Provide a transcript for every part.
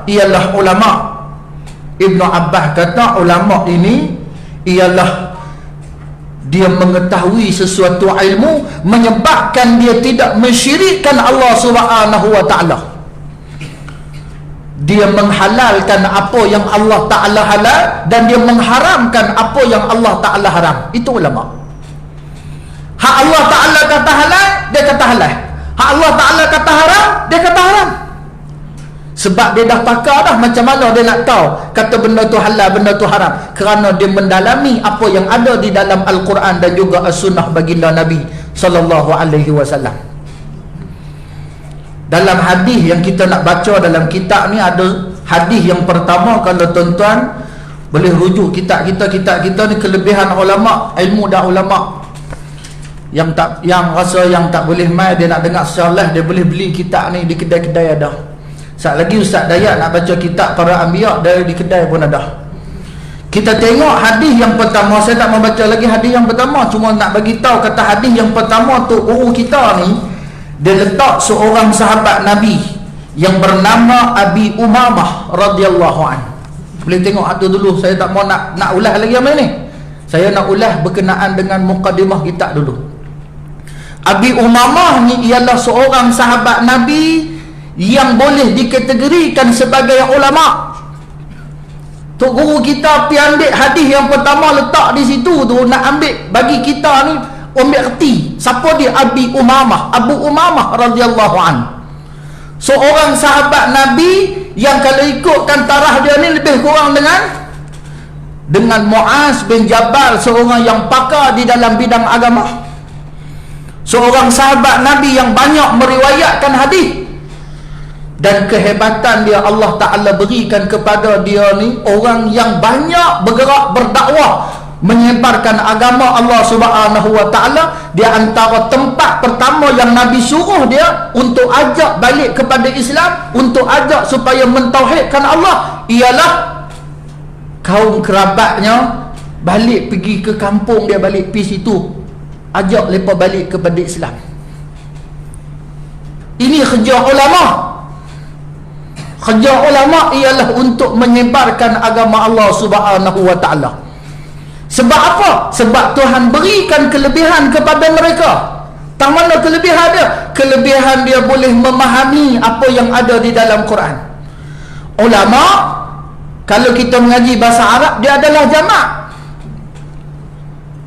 ialah ulama. Ibnu Abbas kata ulama ini ialah dia mengetahui sesuatu ilmu menyebabkan dia tidak mensyirikkan Allah Subhanahu wa taala. Dia menghalalkan apa yang Allah Ta'ala halal dan dia mengharamkan apa yang Allah Ta'ala haram. Itu ulama. Hak Allah Ta'ala kata halal, dia kata halal. Hak Allah Ta'ala kata haram, dia kata haram. Sebab dia dah pakar dah macam mana dia nak tahu kata benda tu halal, benda tu haram. Kerana dia mendalami apa yang ada di dalam Al-Quran dan juga As-Sunnah baginda Nabi sallallahu alaihi wasallam. Dalam hadis yang kita nak baca dalam kitab ni, ada hadis yang pertama, kalau tuan-tuan boleh rujuk kitab kita ni, kelebihan ulama, ilmu dah ulama. Yang rasa yang tak boleh mai, dia nak dengar secara live, dia boleh beli kitab ni di kedai-kedai ada. Sat lagi Ustaz Dayat nak baca kitab para anbiya, dari di kedai pun ada. Kita tengok hadis yang pertama. Saya tak mau baca lagi hadis yang pertama, cuma nak bagi tahu kata hadis yang pertama tu guru kita ni dia letak seorang sahabat Nabi yang bernama Abi Umamah radhiyallahu an. Boleh tengok itu dulu. Saya tak mau nak ulas lagi apa ni. Saya nak ulas berkenaan dengan mukadimah kitab dulu. Abi Umamah ni ialah seorang sahabat Nabi yang boleh dikategorikan sebagai ulama. Tok guru kita pi ambil hadis yang pertama letak di situ tu, nak ambil bagi kita ni ambil erti siapa dia Abi Umamah. Abu Umamah radhiyallahu an, seorang sahabat Nabi yang kalau ikutkan tarikh dia ni lebih kurang dengan Muaz bin Jabal, seorang yang pakar di dalam bidang agama, seorang sahabat Nabi yang banyak meriwayatkan hadis. Dan kehebatan dia Allah Ta'ala berikan kepada dia ni, orang yang banyak bergerak berdakwah menyebarkan agama Allah Subhanahu wa Ta'ala. Dia antara tempat pertama yang Nabi suruh dia untuk ajak balik kepada Islam, untuk ajak supaya mentauhidkan Allah, ialah kaum kerabatnya balik pergi ke kampung dia, balik pergi situ, ajak mereka balik kepada Islam. Ini kerja ulama. Kerja ulama ialah untuk menyebarkan agama Allah Subhanahu wa Ta'ala. Sebab apa? Sebab Tuhan berikan kelebihan kepada mereka. Tang mana kelebihan dia? Kelebihan dia boleh memahami apa yang ada di dalam Quran. Ulama, kalau kita mengaji bahasa Arab, dia adalah jamak.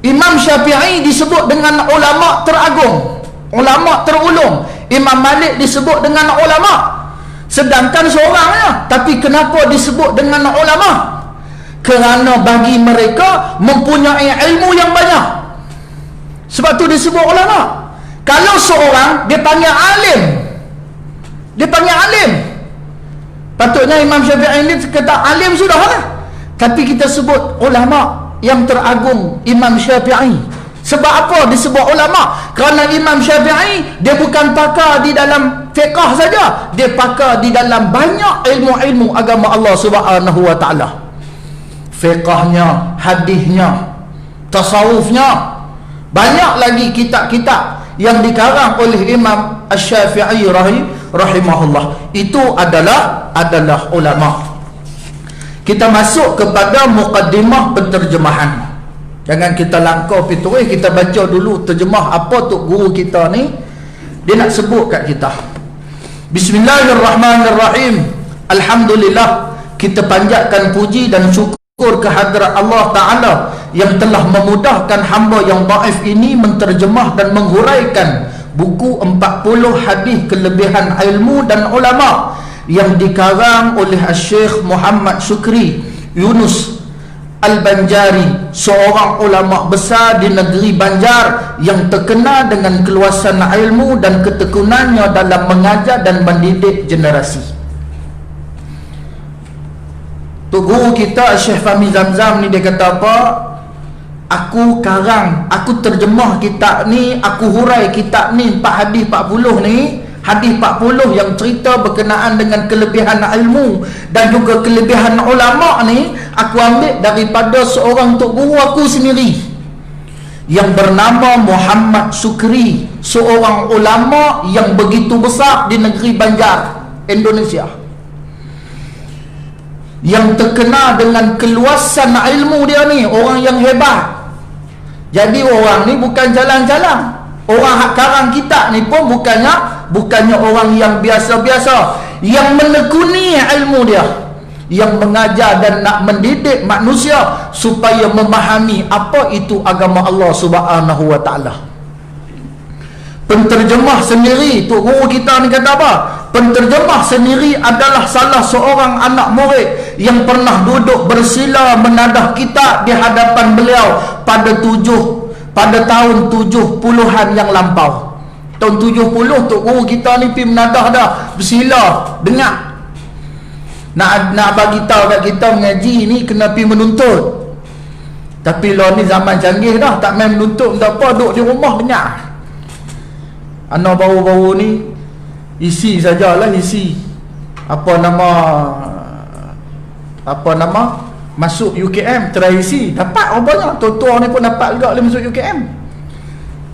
Imam Syafi'i disebut dengan ulama teragung, ulama terulung. Imam Malik disebut dengan ulama. Sedangkan seorangnya, tapi kenapa disebut dengan ulama? Kerana bagi mereka mempunyai ilmu yang banyak. Sebab tu disebut ulama. Kalau seorang dia panggil alim, dia panggil alim, patutnya Imam Syafi'i ini kata alim sudah lah. Tapi kita sebut ulama yang teragung Imam Syafi'i. Sebab apa disebut ulama? Kerana Imam Syafi'i dia bukan pakar di dalam fiqh saja, dia pakar di dalam banyak ilmu-ilmu agama Allah Subhanahu wa Ta'ala. Fiqhnya, hadisnya, tasawufnya, banyak lagi kitab-kitab yang dikarang oleh Imam Asy-Syafi'i rahimahullah. Itu adalah ulama. Kita masuk kepada muqaddimah penterjemahan. Jangan kita langkau pergi terus, kita baca dulu terjemah apa tu guru kita ni dia nak sebut kat kita. Bismillahirrahmanirrahim. Alhamdulillah, kita panjatkan puji dan syukur kehadrat Allah Ta'ala yang telah memudahkan hamba yang dhaif ini menterjemah dan menghuraikan buku 40 hadis kelebihan ilmu dan ulama yang dikarang oleh Syekh Muhammad Syukri Yunus Al-Banjari, seorang ulama besar di negeri Banjar yang terkenal dengan keluasan ilmu dan ketekunannya dalam mengajar dan mendidik generasi. Tu guru kita Syekh Fahmi Zamzam ni dia kata apa? Aku karang, aku terjemah kitab ni, aku hurai kitab ni 4 hadis 40 ni. Hadis 40 yang cerita berkenaan dengan kelebihan ilmu dan juga kelebihan ulama ni, aku ambil daripada seorang tok guru aku sendiri yang bernama Muhammad Syukri, seorang ulama yang begitu besar di negeri Banjar, Indonesia. yang terkenal dengan keluasan ilmu dia ni, orang yang hebat. Jadi orang ni bukan jalan-jalan. Orang hak karang kita ni pun bukannya orang yang biasa-biasa, yang menekuni ilmu dia, yang mengajar dan nak mendidik manusia supaya memahami apa itu agama Allah Subhanahu wa taala. Penterjemah sendiri, Tok Guru kita ni kata apa? Penterjemah sendiri adalah salah seorang anak murid yang pernah duduk bersila menadah kitab di hadapan beliau pada tahun 70-an yang lampau. Tahun 70 Tok Guru kita ni pergi menadah dah, bersila, dengar. Nak bagi tahu kat kita mengaji ni kena pergi menuntut. Tapi lo ni zaman canggih dah, tak main menuntut, tak apa, duduk di rumah dengar. Anak baru-baru ni isi sajalah, isi apa nama masuk UKM, try isi, dapat rupanya. Tuan-tuan ni pun dapat juga boleh masuk UKM.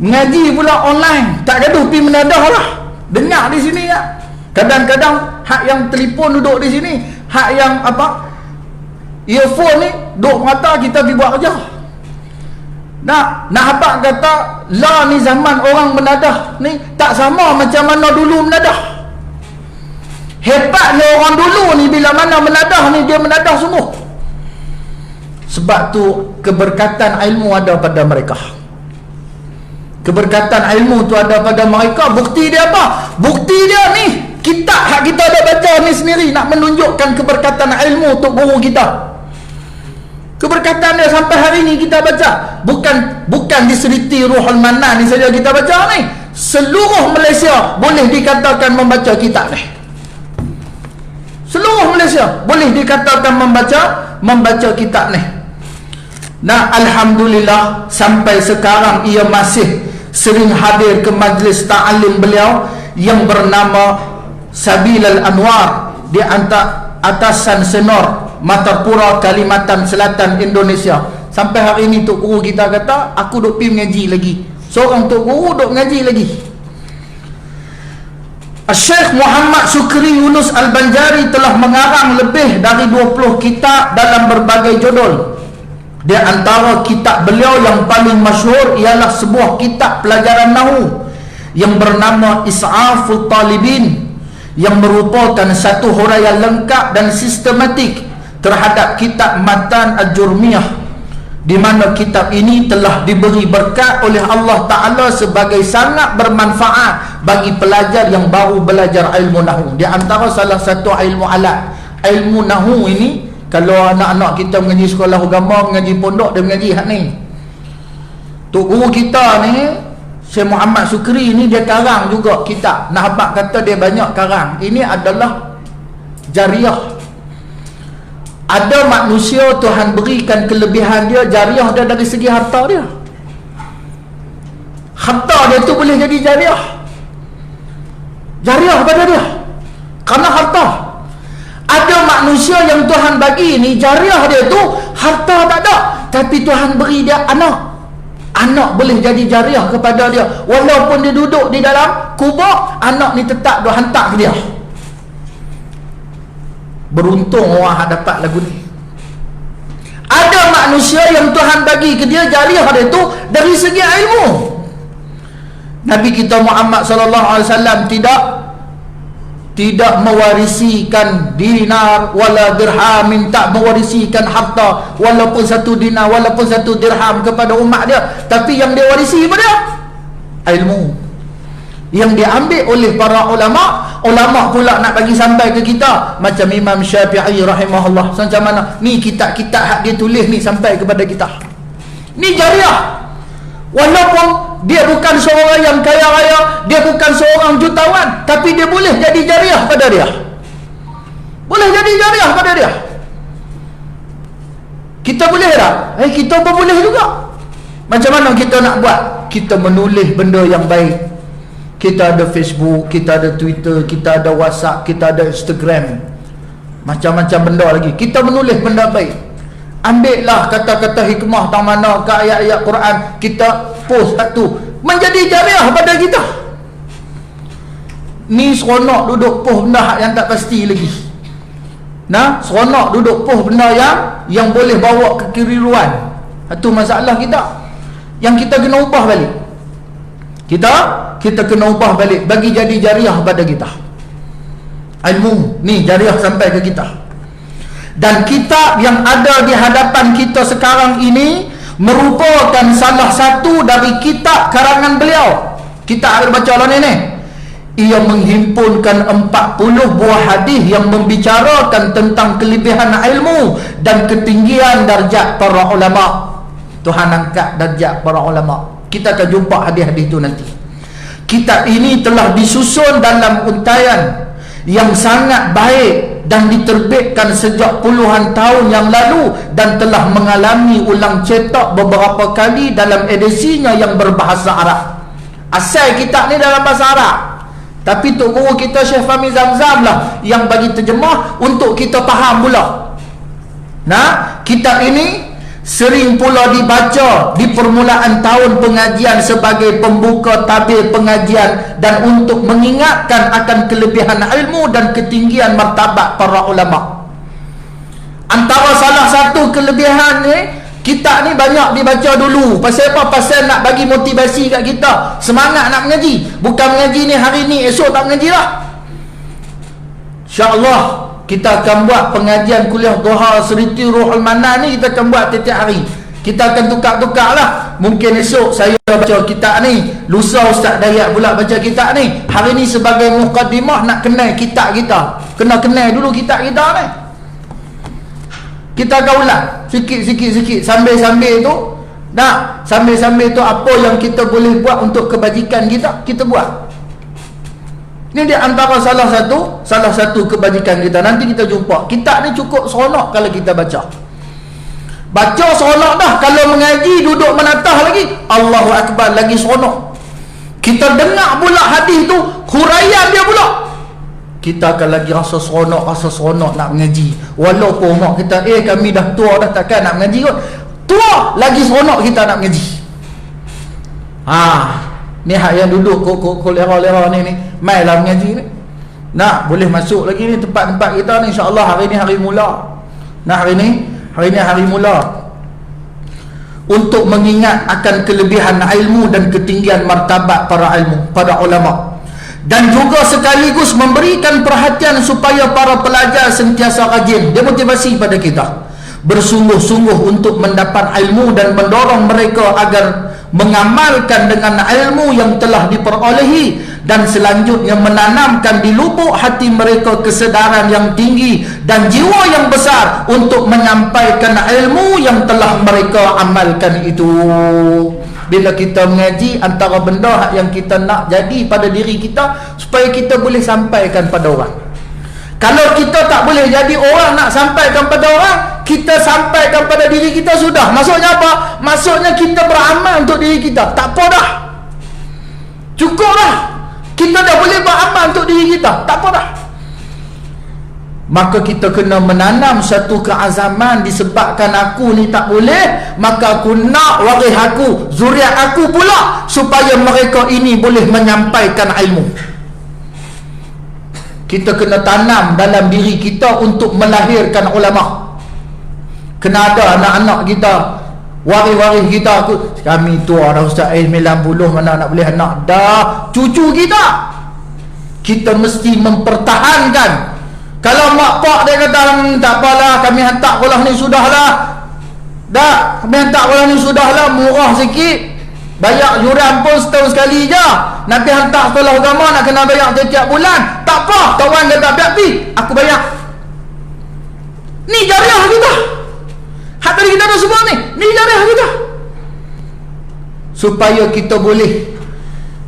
Mengaji pula online, tak gaduh pergi menadah lah, dengar di sini ya. Kadang-kadang hak yang telefon duduk di sini, hak yang earphone ni duduk mata, kita pergi buat kerja. Nak habaq kata lah ni zaman orang menadah ni tak sama macam mana dulu menadah. Hebatnya orang dulu ni bila mana menadah ni, dia menadah sungguh. Sebab tu keberkatan ilmu ada pada mereka. Keberkatan ilmu tu ada pada mereka. Bukti dia apa? Bukti dia ni kitab hak kita ada baca ni sendiri nak menunjukkan keberkatan ilmu untuk guru kita. Keberkatan dia sampai hari ni kita baca. Bukan di Seriti Ruhul Manan ni saja kita baca ni. Seluruh Malaysia boleh dikatakan membaca kitab ni. Seluruh Malaysia boleh dikatakan membaca kitab ni. Nah, alhamdulillah sampai sekarang ia masih sering hadir ke majlis ta'alim beliau yang bernama Sabilal Anwar di Atasan Senor, Matapura, Kalimantan Selatan, Indonesia. Sampai hari ini Tok Guru kita kata, aku duk pergi mengaji lagi. Seorang Tok Guru duk mengaji lagi. Syekh Muhammad Sukri Yunus Al-Banjari telah mengarang lebih dari 20 kitab dalam berbagai judul. Di antara kitab beliau yang paling masyhur ialah sebuah kitab pelajaran Nahu yang bernama Is'aful Talibin, yang merupakan satu huraian lengkap dan sistematik terhadap kitab Matan Al-Jurmiyah, di mana kitab ini telah diberi berkat oleh Allah Ta'ala sebagai sangat bermanfaat bagi pelajar yang baru belajar ilmu Nahu. Di antara salah satu ilmu alat, ilmu Nahu ini, kalau anak-anak kita mengaji sekolah agama, mengaji pondok, dia mengaji hak ni. Tok Guru kita ni, Syekh Muhammad Sukri ni, dia karang juga kitab. Nak habaq kata dia banyak karang. Ini adalah jariah. Ada manusia Tuhan berikan kelebihan dia, jariah dia dari segi harta dia. Harta dia tu boleh jadi jariah. Jariah pada dia kerana harta. Ada manusia yang Tuhan bagi ni, jariah dia tu harta tak ada, tapi Tuhan beri dia anak. Anak boleh jadi jariah kepada dia. Walaupun dia duduk di dalam kubur, anak ni tetap dia hantar ke dia. Beruntung orang yang dapat lagu ni. Ada manusia yang Tuhan bagi ke dia, jariah dia tu dari segi ilmu. Nabi kita Muhammad SAW tidak mewarisikan dinar wala dirham, tak mewarisikan harta walaupun satu dinar walaupun satu dirham kepada umat dia, tapi yang dia warisi apa dia? Ilmu yang diambil oleh para ulama. Ulama pula nak bagi sampai ke kita, macam Imam Syafi'i rahimahullah, macam mana ni kitab-kitab hak dia tulis ni sampai kepada kita. Ni jariah. Walaupun dia bukan seorang yang kaya raya, dia bukan seorang jutawan, tapi dia boleh jadi jariah pada dia. Boleh jadi jariah pada dia. Kita boleh tak? Kita pun boleh juga. Macam mana kita nak buat? Kita menulis benda yang baik. Kita ada Facebook, kita ada Twitter, kita ada WhatsApp, kita ada Instagram, macam-macam benda lagi. Kita menulis benda baik. Ambillah kata-kata hikmah tang mana ke ayat-ayat Quran, kita post satu, menjadi jariah pada kita. Ni seronok duduk post benda yang tak pasti lagi. Nah, seronok duduk puh benda yang boleh bawa kekeliruan. Itu masalah kita. Yang kita kena ubah balik. Kita kena ubah balik bagi jadi jariah pada kita. Ilmu ni jariah sampai ke kita. Dan kitab yang ada di hadapan kita sekarang ini merupakan salah satu dari kitab karangan beliau. Kita akan baca lah ni. Ia menghimpunkan 40 buah hadis yang membicarakan tentang kelebihan ilmu dan ketinggian darjat para ulama. Tuhan angkat darjat para ulama. Kita akan jumpa hadis-hadis itu nanti. Kitab ini telah disusun dalam untaian yang sangat baik dan diterbitkan sejak puluhan tahun yang lalu dan telah mengalami ulang cetak beberapa kali dalam edisinya yang berbahasa Arab. Asal kitab ni dalam bahasa Arab, tapi tok guru kita Syekh Fahmi Zamzam lah yang bagi terjemah untuk kita faham pula. Nah, kitab ini sering pula dibaca di permulaan tahun pengajian sebagai pembuka tabir pengajian dan untuk mengingatkan akan kelebihan ilmu dan ketinggian martabat para ulama. Antara salah satu kelebihan ni, kitab ni banyak dibaca dulu. Pasal apa? Pasal nak bagi motivasi kat kita, semangat nak mengaji. Bukan mengaji ni hari ni, esok tak mengaji lah. InsyaAllah kita akan buat pengajian kuliah Duha Seriti Ruhul Manan ni, kita akan buat setiap hari. Kita akan tukar-tukar lah. Mungkin esok saya baca kitab ni, lusa Ustaz Dayat pula baca kitab ni. Hari ni sebagai muqaddimah nak kenal kitab kita. Kena kenal dulu kitab kita ni. Kita akan ulang sikit-sikit sambil-sambil tu. Nah, sambil-sambil tu apa yang kita boleh buat untuk kebajikan kita buat. Ini dia antara salah satu kebajikan kita. Nanti kita jumpa. Kitab ni cukup seronok kalau kita baca. Baca seronok dah. Kalau mengaji duduk menatah lagi, Allahu Akbar, lagi seronok. Kita dengar pula hadis tu, huraian dia pula, kita akan lagi rasa seronok nak mengaji. Walaupun mak kita, kami dah tua dah, takkan nak mengaji kot. Tua lagi seronok kita nak mengaji. Ni hak yang duduk kok lera-lera ni mailah mengaji ni. Nak boleh masuk lagi ni tempat-tempat kita ni, insya-Allah. Hari ni hari mula. Nah, hari ni hari mula untuk mengingat akan kelebihan ilmu dan ketinggian martabat para ulama, dan juga sekaligus memberikan perhatian supaya para pelajar sentiasa rajin. Dia motivasi pada kita bersungguh-sungguh untuk mendapat ilmu dan mendorong mereka agar mengamalkan dengan ilmu yang telah diperolehi, dan selanjutnya menanamkan di lubuk hati mereka kesedaran yang tinggi dan jiwa yang besar untuk menyampaikan ilmu yang telah mereka amalkan itu. Bila kita mengaji, antara benda yang kita nak jadi pada diri kita supaya kita boleh sampaikan pada orang. Kalau kita tak boleh jadi orang nak sampaikan pada orang, kita sampaikan pada diri kita sudah. Maksudnya apa? Maksudnya kita beramal untuk diri kita. Tak apa dah, cukup dah. Kita dah boleh beramal untuk diri kita, tak apa dah. Maka kita kena menanam satu keazaman, disebabkan aku ni tak boleh, maka aku nak waris aku, zuriat aku pula, supaya mereka ini boleh menyampaikan ilmu. Kita kena tanam dalam diri kita untuk melahirkan ulama. Kena ada anak-anak kita, waris-waris kita. Kami tua dah Ustaz, 90 mana nak boleh anak dah. Cucu kita, kita mesti mempertahankan. Kalau mak pak dia kata tak apalah, kami hantar sekolah ni sudahlah, dah kami hantar sekolah ni sudahlah, murah sikit, bayar yuran pun setahun sekali je. Nanti hantar sekolah agama nak kena bayar setiap bulan. Tak apa, kawan kata biar pi, aku bayar. Ni jariah kita. Hak tadi kita dah sebut ni jariah kita. Supaya kita boleh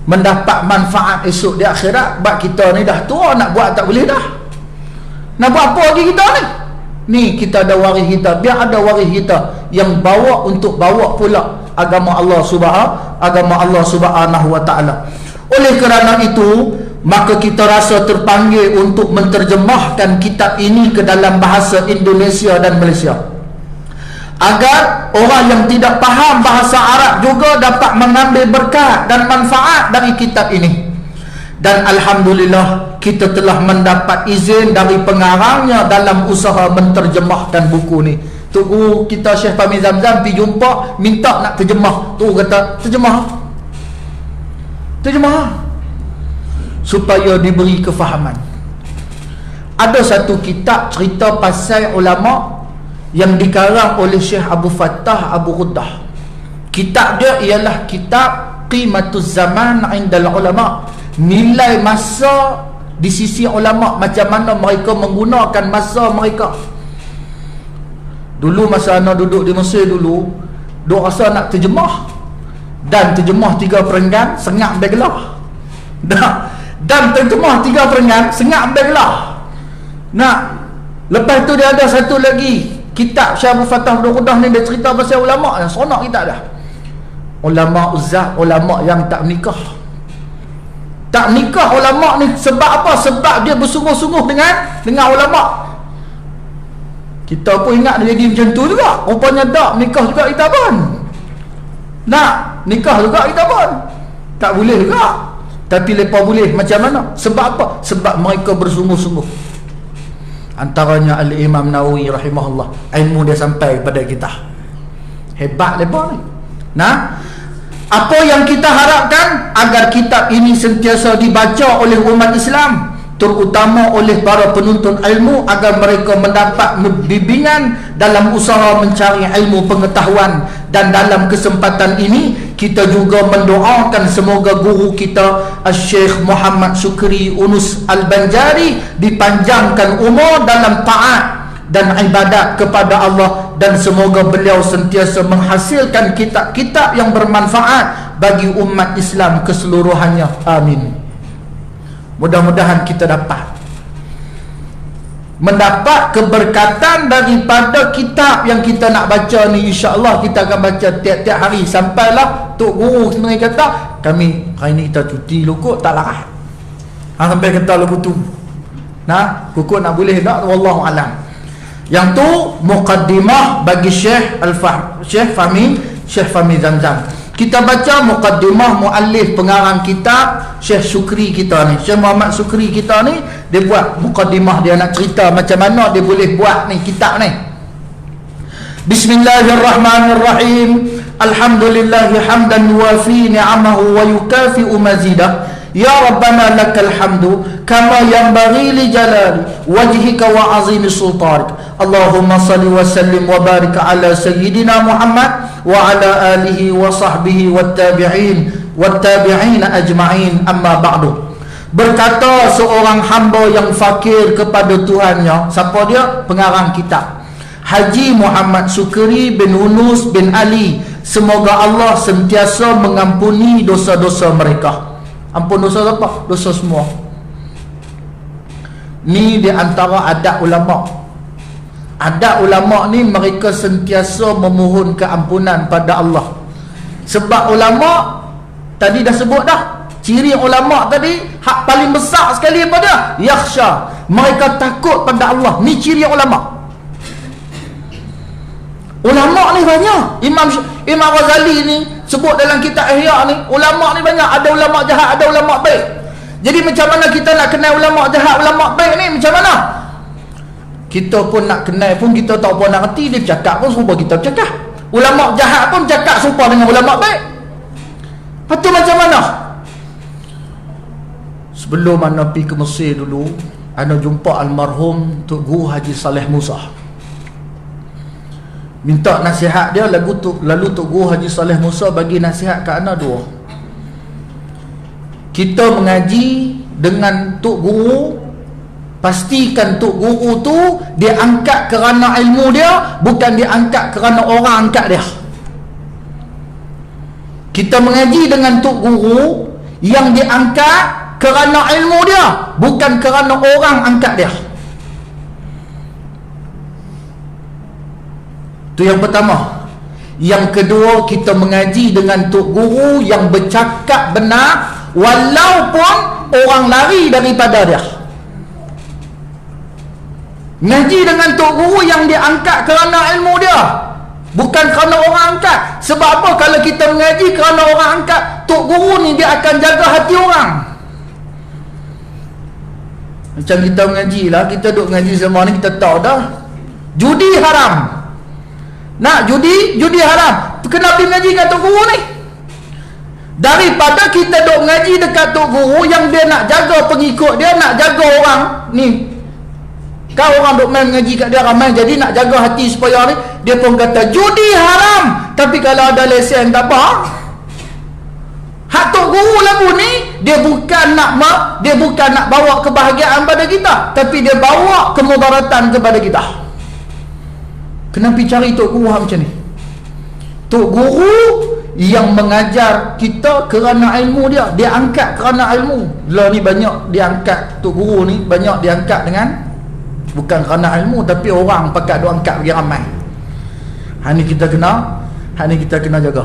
mendapat manfaat esok di akhirat. Sebab kita ni dah tua, nak buat tak boleh dah. Nak buat apa lagi kita ni? Ni kita ada waris kita. Biar ada waris kita yang bawa untuk bawa pula agama Allah Subhanahu wa ta'ala. Oleh kerana itu, maka kita rasa terpanggil untuk menterjemahkan kitab ini ke dalam bahasa Indonesia dan Malaysia, agar orang yang tidak faham bahasa Arab juga dapat mengambil berkat dan manfaat dari kitab ini. Dan Alhamdulillah kita telah mendapat izin dari pengarangnya dalam usaha menterjemahkan buku ni. Tok Guru kita Syekh Fahmi Zamzam pergi jumpa, minta nak terjemah. Tu kata terjemah supaya diberi kefahaman. Ada satu kitab cerita pasal ulama yang dikarang oleh Syekh Abu Fattah Abu Ghuddah. Kitab dia ialah kitab Qimatuz Zaman 'indal Ulama, nilai masa di sisi ulama, macam mana mereka menggunakan masa mereka. Dulu masa anak duduk di Mesir dulu, duk rasa nak terjemah, dan terjemah 3 perenggan sengak begelah. Dan terjemah 3 perenggan sengak begelah. Nak lepas tu dia ada satu lagi kitab Syekh Abu Fattah Abu Ghuddah ni, dia cerita pasal ulama yang seronok kitab dah. Ulama uzah, ulama yang tak nikah. Tak nikah ulama ni sebab apa? Sebab dia bersungguh-sungguh dengan ulama. Kita pun ingat dia jadi macam tu juga. Rupanya tak, nikah juga kita pun. Nak nikah juga kita pun. Tak boleh juga. Tapi lepas boleh macam mana? Sebab apa? Sebab mereka bersungguh-sungguh. Antaranya Al-Imam Nawawi rahimahullah, ilmu dia sampai kepada kita. Hebat lepas ni. Nah, apa yang kita harapkan agar kitab ini sentiasa dibaca oleh umat Islam, terutama oleh para penuntut ilmu, agar mereka mendapat bimbingan dalam usaha mencari ilmu pengetahuan. Dan dalam kesempatan ini kita juga mendoakan semoga guru kita Syekh Muhammad Syukri Unus Al-Banjari dipanjangkan umur dalam taat dan ibadat kepada Allah, dan semoga beliau sentiasa menghasilkan kitab-kitab yang bermanfaat bagi umat Islam keseluruhannya. Amin. Mudah-mudahan kita mendapat keberkatan daripada kitab yang kita nak baca ni. InsyaAllah kita akan baca tiap-tiap hari sampailah Tok Guru sebenarnya kata, kami hari ni kita cuti lukuk tak larat. Sampai kata lagu tu. Nah, kukuk nak boleh tak? Wallahualam. Yang tu muqaddimah bagi Syekh Fahmi Zamzam. Kita baca muqaddimah muallif pengarang kitab Syekh Syukri kita ni, Syekh Muhammad Syukri kita ni, dia buat muqaddimah, dia nak cerita macam mana dia boleh buat ni kitab ni. Bismillahirrahmanirrahim. Alhamdulillahi hamdan yuwafi ni'amahu wa yukafi'u mazidah. Ya Rabbana lakal hamdu kama yanbaghi li jalali wajhika wa azimi sultanik. Allahumma salli wa sallim wa barik ala sayyidina Muhammad wa ala alihi wa sahbihi wattabi'in ajma'in. Amma ba'du. Berkata seorang hamba yang fakir kepada Tuhannya. Siapa dia? Pengarang kitab, Haji Muhammad Syukri bin Unus bin Ali. Semoga Allah sentiasa mengampuni dosa-dosa mereka. Ampun dosa apa? Dosa semua. Ni di antara adat ulama. Adat ulama ni mereka sentiasa memohon keampunan pada Allah. Sebab ulama tadi dah sebut dah, ciri ulama tadi hak paling besar sekali apa dia? Yakhsha. Mereka takut pada Allah. Ni ciri ulama. Ulama ni banyak. Imam Ghazali ni sebut dalam kitab Ihya ni, ulama ni banyak. Ada ulama jahat, ada ulama baik. Jadi macam mana kita nak kenal ulama jahat, ulama baik ni macam mana? Kita pun nak kenal pun kita tak apa nak reti. Dia cakap pun serupa kita bercakap. Ulama jahat pun cakap serupa dengan ulama baik. Lepas tu macam mana? Sebelum mana pergi ke Mesir dulu, ana jumpa almarhum Tok Guru Haji Saleh Musa. Minta nasihat dia, lalu Tok Guru Haji Saleh Musa bagi nasihat ke ana dua. Kita mengaji dengan Tok Guru, pastikan Tok Guru tu dia angkat kerana ilmu dia, bukan dia angkat kerana orang angkat dia. Kita mengaji dengan Tok Guru yang diangkat kerana ilmu dia, bukan kerana orang angkat dia. Itu yang pertama. Yang kedua, kita mengaji dengan Tok Guru yang bercakap benar walaupun orang lari daripada dia. Ngaji dengan Tok Guru yang diangkat kerana ilmu dia, bukan kerana orang angkat. Sebab apa? Kalau kita mengaji kerana orang angkat, Tok Guru ni dia akan jaga hati orang. Macam kita mengaji lah, kita duduk mengaji semua ni, kita tahu dah judi haram. Nak judi haram. Kenapa mengaji kat Tok Guru ni? Daripada kita duduk mengaji dekat Tok Guru yang dia nak jaga pengikut dia, nak jaga orang ni. Kau orang duk main mengaji kat dia ramai, jadi nak jaga hati supaya ni, dia pun kata judi haram. Tapi kalau ada lesen tak apa. Hak Tok Guru lagu ni, dia bukan nak bawa kebahagiaan pada kita, tapi dia bawa kemudaratan kepada kita. Kenapa cari Tok Guru macam ni? Tok Guru yang mengajar kita kerana ilmu dia, dia angkat kerana ilmu. Lah ni banyak dia angkat, Tok Guru ni banyak dia angkat dengan bukan kerana ilmu, tapi orang pakat dia angkat bagi ramai. Ni kita kena jaga.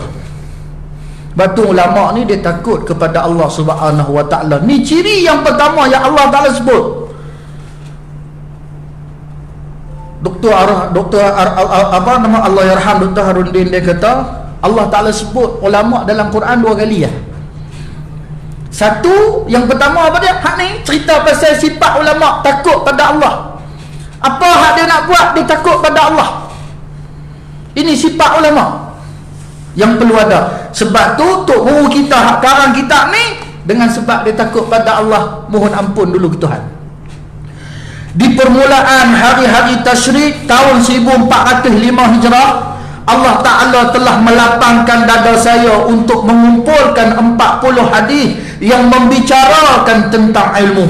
Batu ulama ni dia takut kepada Allah Subhanahu Wa Taala. Ni ciri yang pertama yang Allah Taala sebut. Doktor apa nama Allah yarham Dr. Haruddin, dia kata Allah Taala sebut ulama dalam Quran 2 kali ya. Satu, yang pertama apa dia? Hak ni cerita pasal sifat ulama takut pada Allah. Apa hak dia nak buat, dia takut pada Allah. Ini sifat ulama yang perlu ada. Sebab tu Tok Guru kita hak karang kitab ni, dengan sebab dia takut pada Allah, mohon ampun dulu ke Tuhan. Di permulaan hari-hari tasyrik tahun 1405 Hijrah, Allah Ta'ala telah melapangkan dada saya untuk mengumpulkan 40 hadis yang membicarakan tentang ilmu.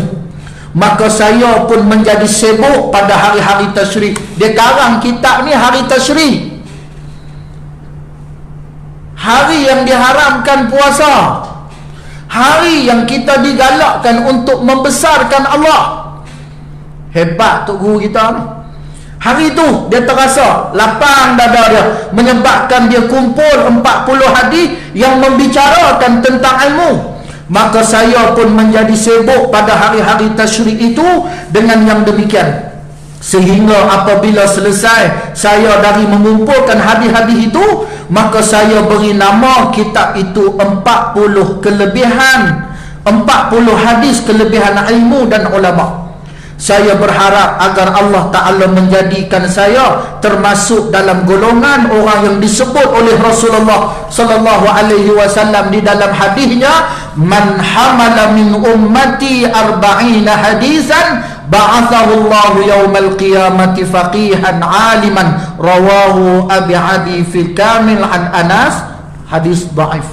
Maka saya pun menjadi sibuk pada hari-hari tasyrik. Dia karang kitab ni hari tasyrik, hari yang diharamkan puasa, hari yang kita digalakkan untuk membesarkan Allah. Hebat Tok Guru kita ni. Hari tu dia terasa lapang dada dia, menyebabkan dia kumpul 40 hadis yang membicarakan tentang ilmu. Maka saya pun menjadi sibuk pada hari-hari tasyrik itu dengan yang demikian. Sehingga apabila selesai saya dari mengumpulkan hadis-hadis itu, maka saya beri nama kitab itu 40 kelebihan, 40 hadis kelebihan ilmu dan ulama. Saya berharap agar Allah Ta'ala menjadikan saya termasuk dalam golongan orang yang disebut oleh Rasulullah Sallallahu Alaihi Wasallam di dalam hadisnya, man hamala min ummati arba'ina hadisan ba'athahu Allahu yawmal qiyamati faqihan aliman. Rawahu Abi Adi fil Kamil an Anas. Hadis dhaif.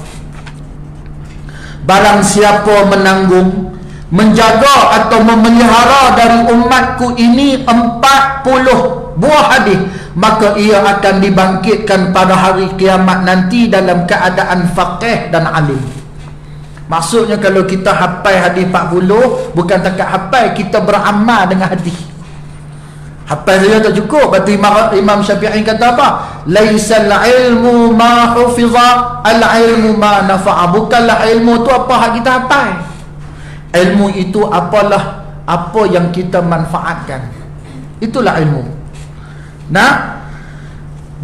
Barang siapa menanggung, menjaga atau memelihara dari umatku ini 40 buah hadis, maka ia akan dibangkitkan pada hari kiamat nanti dalam keadaan faqih dan alim. Maksudnya kalau kita hafal hadis 40, bukan takat hafal, kita beramal dengan hadis. Hafal saja tak cukup. Batu Imam Syafi'i kata apa? Laisal ilmu ma hufiza, al ilmu ma nafa'a. Bukanlah ilmu tu apa hak kita hafal. Ilmu itu apalah apa yang kita manfaatkan. Itulah ilmu. Nah,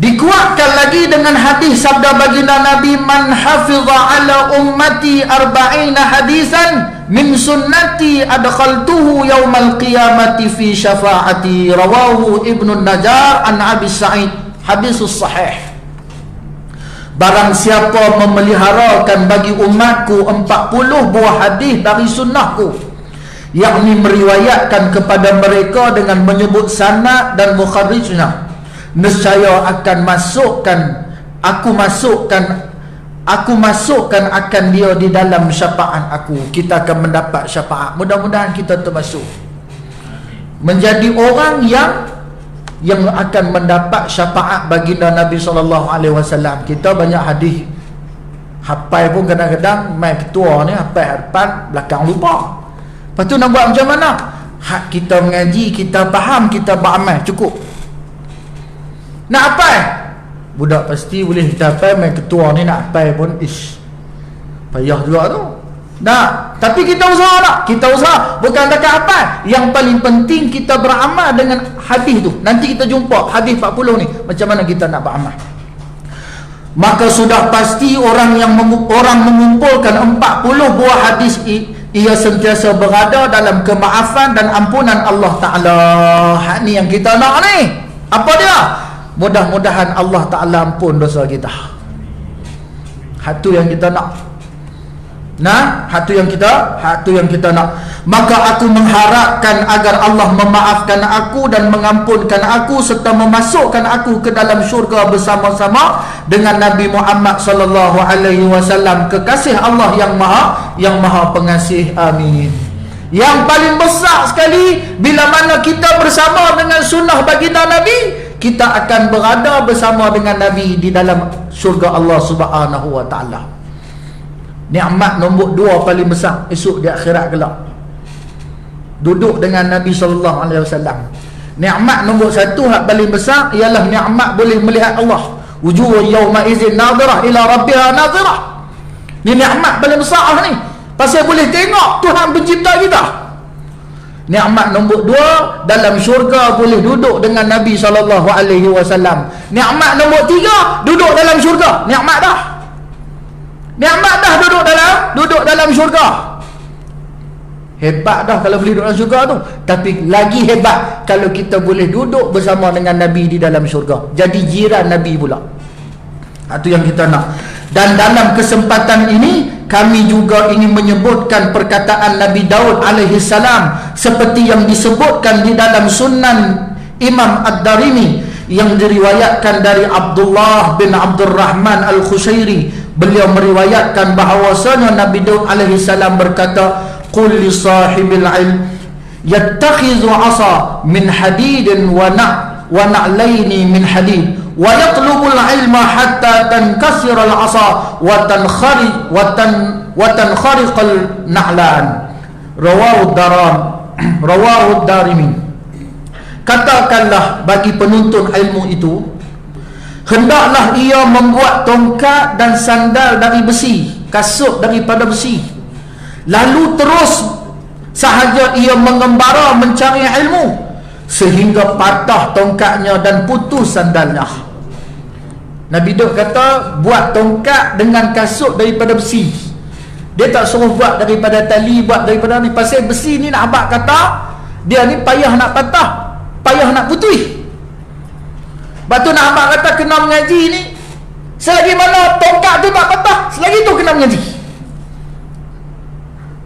dikuatkan lagi dengan hadis sabda baginda Nabi, man hafiza ala ummati arba'ina hadisan min sunnati adkhaltuhu yaumal qiyamati fi syafaati. Rawahu Ibnu Najjar an Abi Sa'id. Hadisus sahih. Barang siapa memeliharakan bagi umatku 40 buah hadis dari sunnahku, yakni meriwayatkan kepada mereka dengan menyebut sanad dan mukharrijnya, nescaya akan aku masukkan akan dia di dalam syafaat aku. Kita akan mendapat syafaat. Mudah-mudahan kita termasuk menjadi orang yang akan mendapat syafaat baginda Nabi SAW. Kita banyak hadis hafal pun kadang-kadang main ketua ni hafal depan, belakang lupa. Lepas tu nak buat macam mana? Hak kita mengaji, kita faham, kita beramal, cukup. Nak hafal, budak pasti boleh kita hafal. Main ketua ni nak hafal pun payah juga tu. Nah, tapi kita usaha tak? Kita usaha. Bukan dekat apa. Yang paling penting kita beramal dengan hadis tu. Nanti kita jumpa hadis 40 ni, macam mana kita nak beramal. Maka sudah pasti orang mengumpulkan 40 buah hadis ia sentiasa berada dalam kemaafan dan ampunan Allah Ta'ala. Hak ni yang kita nak ni. Apa dia? Mudah-mudahan Allah Ta'ala ampun dosa kita. Hak tu yang kita nak. Nah, hak tu yang kita nak. Maka aku mengharapkan agar Allah memaafkan aku dan mengampunkan aku serta memasukkan aku ke dalam syurga bersama-sama dengan Nabi Muhammad sallallahu alaihi wasallam, kekasih Allah yang maha pengasih. Amin. Yang paling besar sekali, bila mana kita bersama dengan sunnah baginda Nabi, kita akan berada bersama dengan Nabi di dalam syurga Allah Subhanahu wa taala. Nikmat nombor 2 paling besar esok di akhirat kelak, duduk dengan Nabi sallallahu alaihi wasallam. Nikmat nombor 1 hak paling besar ialah nikmat boleh melihat Allah. Wujuhun yawma idzin nadhirah ila rabbiha nadhirah. Ni nikmat paling besar ni. Pasal boleh tengok Tuhan pencipta kita. Nikmat nombor 2 dalam syurga boleh duduk dengan Nabi sallallahu alaihi wasallam. Nikmat nombor 3 duduk dalam syurga. Nikmat dah. Nikmat dah duduk dalam syurga. Hebat dah kalau boleh duduk dalam syurga tu. Tapi lagi hebat kalau kita boleh duduk bersama dengan Nabi di dalam syurga. Jadi jiran Nabi pula. Itu yang kita nak. Dan dalam kesempatan ini kami juga ingin menyebutkan perkataan Nabi Daud alaihi salam seperti yang disebutkan di dalam Sunan Imam Ad-Darimi yang diriwayatkan dari Abdullah bin Abdurrahman Al-Khushairi. Beliau meriwayatkan bahawasanya Nabi Daud alaihi salam berkata, qul li sahibil ilm yattakhidhu 'asa min hadidin wa na'laini min hadid wa yatlubul ilma hatta tankasira al-'asa wa tankhariqal na'lan. Rawahu Darimi. Katakanlah bagi penuntun ilmu itu, hendaklah ia membuat tongkat dan sandal dari besi, kasut daripada besi, lalu terus sahaja ia mengembara mencari ilmu sehingga patah tongkatnya dan putus sandalnya. Nabi Daud kata buat tongkat dengan kasut daripada besi. Dia tak suruh buat daripada tali, buat daripada ni. Pasal besi ni nak abang kata dia ni payah nak patah, payah nak putih. Batu nak abang kata kena mengaji ni, selagi mana tongkat tu tak patah, selagi tu kena mengaji.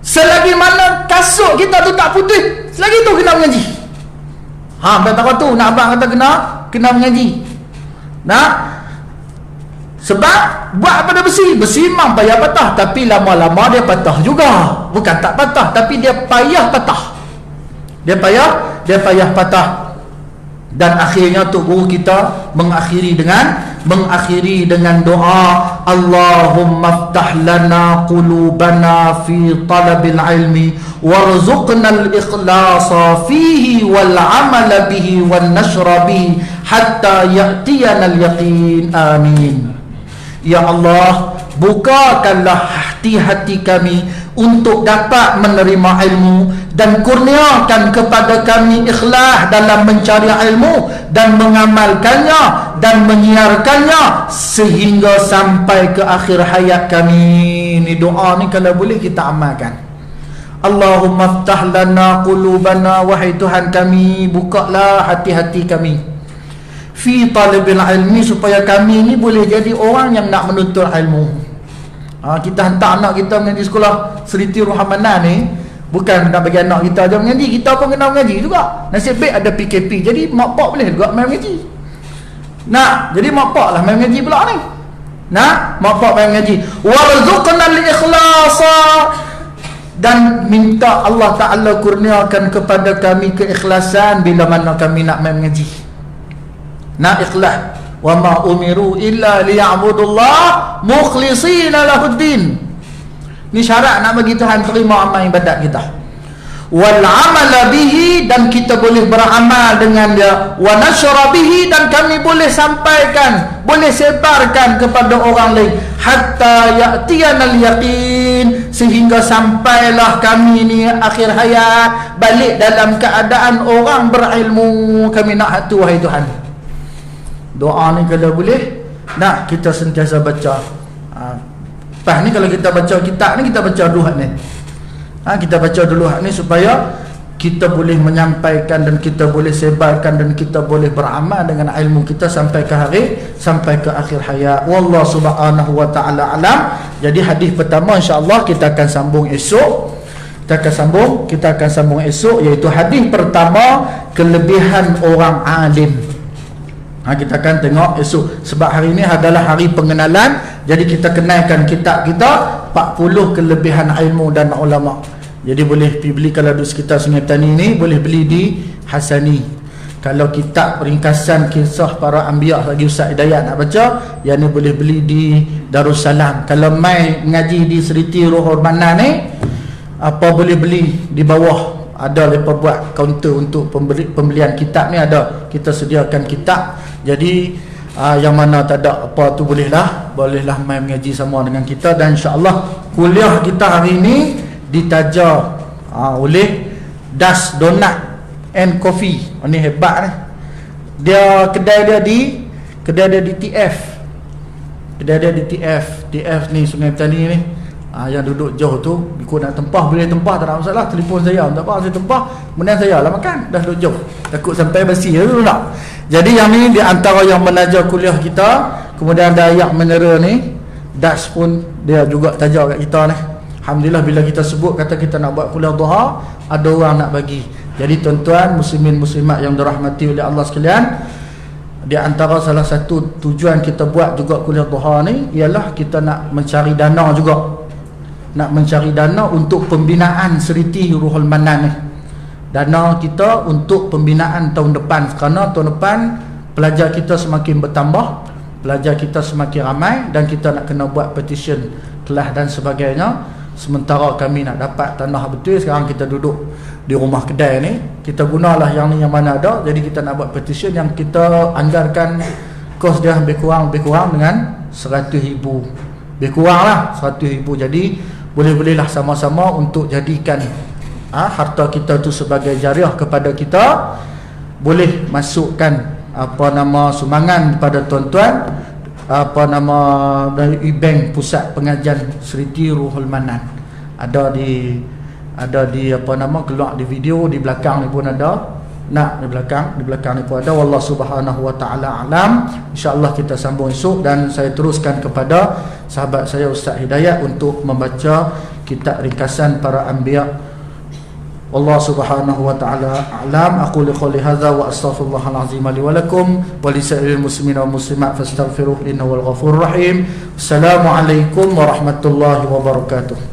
Selagi mana kasut kita tu tak putih, selagi tu kena mengaji. Betapa tu nak abang kata kena mengaji. Nah, sebab buat pada besi memang payah patah, tapi lama-lama dia patah juga. Bukan tak patah, tapi dia payah patah. Dia payah patah. Dan akhirnya tu guru kita mengakhiri dengan doa, Allahumma ftah lana qulubana fi talabil ilmi warzuqna al-ikhlasa fihi wal amala bihi wan nashra bihi hatta ya'tiyana al-yaqin. Amin. Ya Allah, bukakanlah hati-hati kami untuk dapat menerima ilmu dan kurniakan kepada kami ikhlas dalam mencari ilmu dan mengamalkannya dan menyiarkannya sehingga sampai ke akhir hayat kami. Ini doa ni kalau boleh kita amalkan. Allahumma ftah lana qulubana, wahai Tuhan kami, bukalah hati-hati kami fi talibil ilmi, supaya kami ni boleh jadi orang yang nak menuntut ilmu. Kita hantar anak kita mengaji sekolah Seriti Ruhamana ni, bukan nak bagi anak kita aja mengaji, kita pun kena mengaji juga. Nasib baik ada PKP, jadi mak pak boleh juga main mengaji. Jadi mak pak lah main mengaji pula ni. Mak pak main mengaji. Warzuqna al-ikhlasa, dan minta Allah Ta'ala kurniakan kepada kami keikhlasan bila mana kami nak main mengaji. Ikhlas. Wa ma umiru illa liya'budullah mukhlishina lahuddin. Ni syarat nak bagi Tuhan terima amal ibadat kita. Wal amala bihi, dan kita boleh beramal dengan dia. Wa nashra bihi, dan kami boleh sampaikan, boleh sebarkan kepada orang lain. Hatta ya'tiyana al-yaqin, sehingga sampailah kami ni akhir hayat balik dalam keadaan orang berilmu. Kami nak hatu, wahai Tuhan. Doa ni kalau boleh nak kita sentiasa baca. Lepas ni kalau kita baca kitab ni, kita baca dua ni. Kita baca dulu hak ni supaya kita boleh menyampaikan dan kita boleh sebarkan dan kita boleh beramal dengan ilmu kita sampai ke akhir hayat. Wallahu subhanahu wa ta'ala alam. Jadi hadis pertama insya-Allah kita akan sambung esok. Kita akan sambung esok, iaitu hadis pertama, kelebihan orang alim. Kita akan tengok esok. Sebab hari ini adalah hari pengenalan, jadi kita kenalkan kitab kita 40 kelebihan ilmu dan ulama. Jadi boleh pergi beli, kalau duduk sekitar Sungai Petani ni boleh beli di Hasani. Kalau kitab ringkasan kisah para anbiya lagi Ustaz Hidayat nak baca, yang ni boleh beli di Darussalam. Kalau mai mengaji di Seriti Ruhul Manan ni, apa boleh beli di bawah, ada mereka buat kaunter untuk pembelian kitab ni, ada kita sediakan kitab. Jadi yang mana tak ada apa tu bolehlah mai mengaji sama dengan kita. Dan insya-Allah kuliah kita hari ni ditaja oleh Das Donut and Coffee. Ini hebat ni. Dia kedai dia di TF. TF ni Sungai Petani ni. Yang duduk jauh tu, ikut nak tempah boleh tempah, tak ada masalah. Telefon saya, tak apa saya tempah, kemudian saya lah makan, dah duduk jauh, takut sampai basi tu tak. Jadi yang ni di antara yang menaja kuliah kita. Kemudian ada ayat menera ni, Das pun dia juga taja kat kita ni. Alhamdulillah, bila kita sebut kata kita nak buat kuliah duha, ada orang nak bagi. Jadi tuan-tuan muslimin muslimat yang dirahmati oleh Allah sekalian, di antara salah satu tujuan kita buat juga kuliah duha ni ialah kita nak mencari dana juga. Nak mencari dana untuk pembinaan Seriti Ruhul Manan ni. Dana kita untuk pembinaan tahun depan, kerana tahun depan pelajar kita semakin bertambah, pelajar kita semakin ramai, dan kita nak kena buat petition kelas dan sebagainya. Sementara kami nak dapat tanah betul, sekarang kita duduk di rumah kedai ni, kita gunalah yang ni yang mana ada. Jadi kita nak buat petition yang kita anggarkan kos dia lebih kurang dengan 100,000. Lebih kurang lah 100,000. Jadi boleh-bolehlah sama-sama untuk jadikan harta kita tu sebagai jariah kepada kita. Boleh masukkan sumbangan kepada tuan-tuan dari bank pusat pengajian Seriti Ruhul Manan. Ada di keluar di video di belakang ni pun ada. Di belakang ni pun ada. Wallahu subhanahu wa ta'ala alam. InsyaAllah kita sambung esok, dan saya teruskan kepada sahabat saya Ustaz Hidayat untuk membaca kitab ringkasan para anbiya. Wallahu subhanahu wa ta'ala alam. Aqulu qouli hadza wa astaghfirullahal azim li wa lakum wa li sa'iril muslimin wal muslimat fastaghfiruhu innahu wal ghafurur rahim. Assalamualaikum warahmatullahi wabarakatuh.